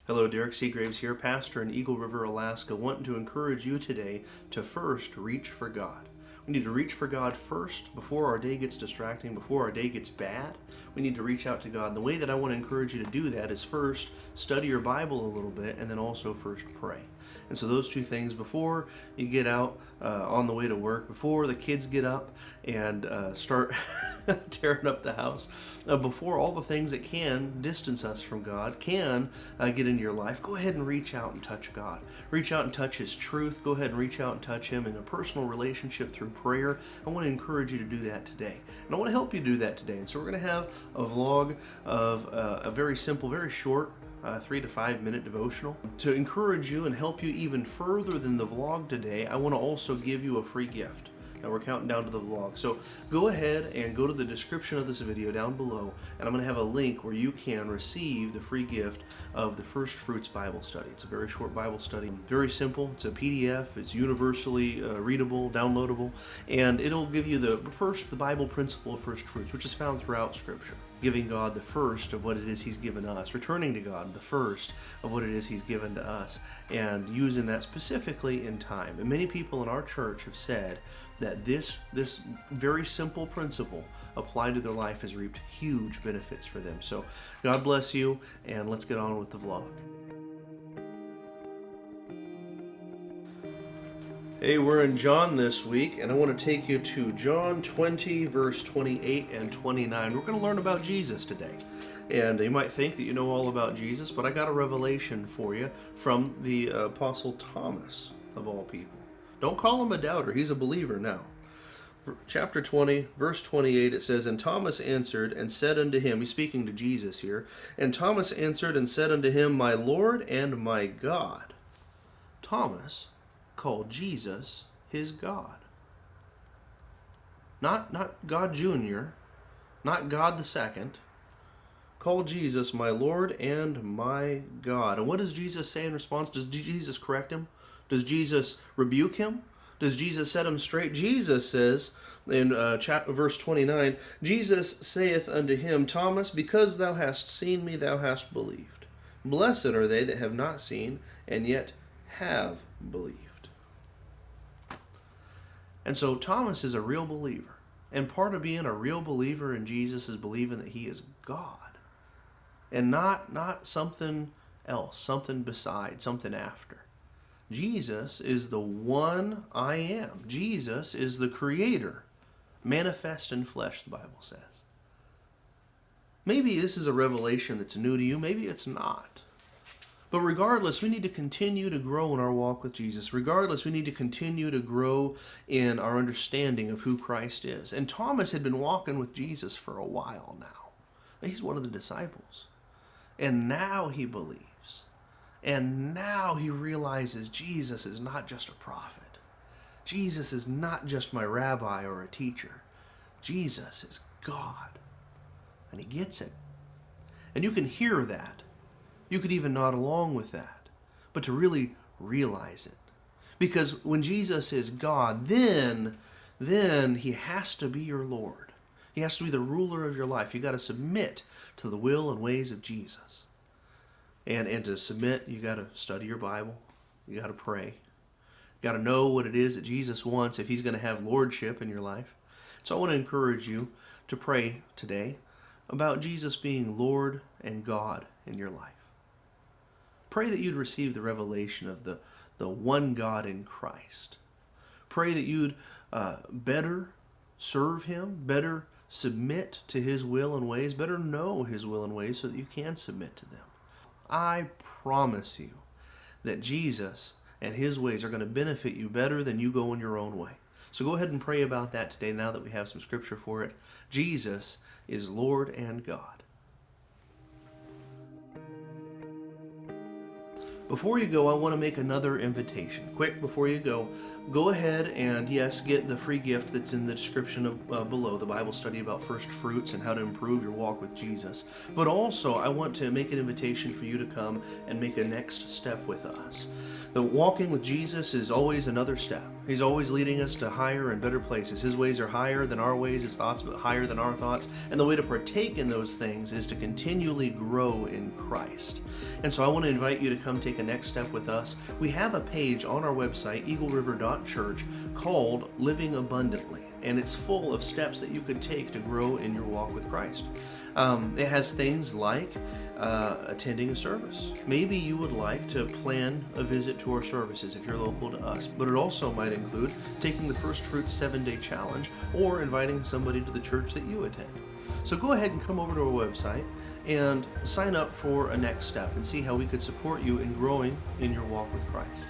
Hello, Derek Seagraves here, pastor in Eagle River, Alaska, wanting to encourage you today to first reach for God. We need to reach for God first before our day gets distracting, before our day gets bad. We need to reach out to God. And the way that I want to encourage you to do that is first study your Bible a little bit and then also first pray. And so those two things before you get out on the way to work, before the kids get up and start tearing up the house, before all the things that can distance us from God can get into your life, go ahead and reach out and touch God. Reach out and touch His truth. Go ahead and reach out and touch Him in a personal relationship through prayer. I want to encourage you to do that today. And I want to help you do that today. And so we're going to have a vlog of a very simple, very short, 3 to 5 minute devotional. To encourage you and help you even further than the vlog today, I want to also give you a free gift. Now we're counting down to the vlog. So go ahead and go to the description of this video down below, and I'm going to have a link where you can receive the free gift of the First Fruits Bible Study. It's a very short Bible study, very simple. It's a PDF. It's universally readable, downloadable, and it'll give you the Bible principle of first fruits, which is found throughout Scripture. Giving God the first of what it is He's given us, returning to God the first of what it is He's given to us, and using that specifically in time. And many people in our church have said that this very simple principle applied to their life has reaped huge benefits for them. So God bless you, and let's get on with the vlog. Hey, we're in John this week, and I want to take you to John 20, verse 28 and 29. We're going to learn about Jesus today. And you might think that you know all about Jesus, but I got a revelation for you from the Apostle Thomas, of all people. Don't call him a doubter. He's a believer now. Chapter 20, verse 28, it says, "And Thomas answered and said unto him," he's speaking to Jesus here, "And Thomas answered and said unto him, My Lord and my God." Thomas called Jesus his God. Not God Jr., not God the Second. Called Jesus my Lord and my God. And what does Jesus say in response? Does Jesus correct him? Does Jesus rebuke him? Does Jesus set him straight? Jesus says in verse 29, Jesus saith unto him, Thomas, because thou hast seen me, thou hast believed. Blessed are they that have not seen, and yet have believed. And so Thomas is a real believer. And part of being a real believer in Jesus is believing that He is God. And not something else, something beside, something after. Jesus is the one I am. Jesus is the Creator, manifest in flesh, the Bible says. Maybe this is a revelation that's new to you. Maybe it's not. But regardless, we need to continue to grow in our walk with Jesus. Regardless, we need to continue to grow in our understanding of who Christ is. And Thomas had been walking with Jesus for a while now. He's one of the disciples. And now he believes. And now he realizes Jesus is not just a prophet. Jesus is not just my rabbi or a teacher. Jesus is God. And he gets it. And you can hear that. You could even nod along with that. But to really realize it. Because when Jesus is God, then He has to be your Lord. He has to be the ruler of your life. You got to submit to the will and ways of Jesus. And to submit, you got to study your Bible. You got to pray. You got to know what it is that Jesus wants if He's going to have lordship in your life. So I want to encourage you to pray today about Jesus being Lord and God in your life. Pray that you'd receive the revelation of the one God in Christ. Pray that you'd better serve Him, better submit to His will and ways, better know His will and ways so that you can submit to them. I promise you that Jesus and His ways are going to benefit you better than you go in your own way. So go ahead and pray about that today now that we have some scripture for it. Jesus is Lord and God. Before you go, I want to make another invitation. Quick, before you go ahead and, yes, get the free gift that's in the description below, the Bible study about first fruits and how to improve your walk with Jesus. But also, I want to make an invitation for you to come and make a next step with us. The walking with Jesus is always another step. He's always leading us to higher and better places. His ways are higher than our ways, his thoughts but higher than our thoughts. And the way to partake in those things is to continually grow in Christ. And so I want to invite you to come take a next step with us. We have a page on our website, eagleriver.church, called Living Abundantly. And it's full of steps that you could take to grow in your walk with Christ. It has things like attending a service. Maybe you would like to plan a visit to our services if you're local to us, but it also might include taking the First Fruits 7-Day Challenge or inviting somebody to the church that you attend. So go ahead and come over to our website and sign up for a next step and see how we could support you in growing in your walk with Christ.